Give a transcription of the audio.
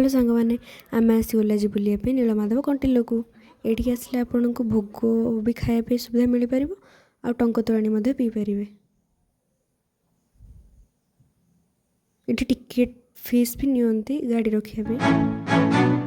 Hello सांग मैंने आम आसीगला आज बुलाप नीलमाधव कंटिल को एटिक आसले आपन को भोग भी खायापी सुविधा मिल पार आ टंक तोराणी पी पारे। ये टिकेट फीस भी नियंती गाड़ी रखिया पे।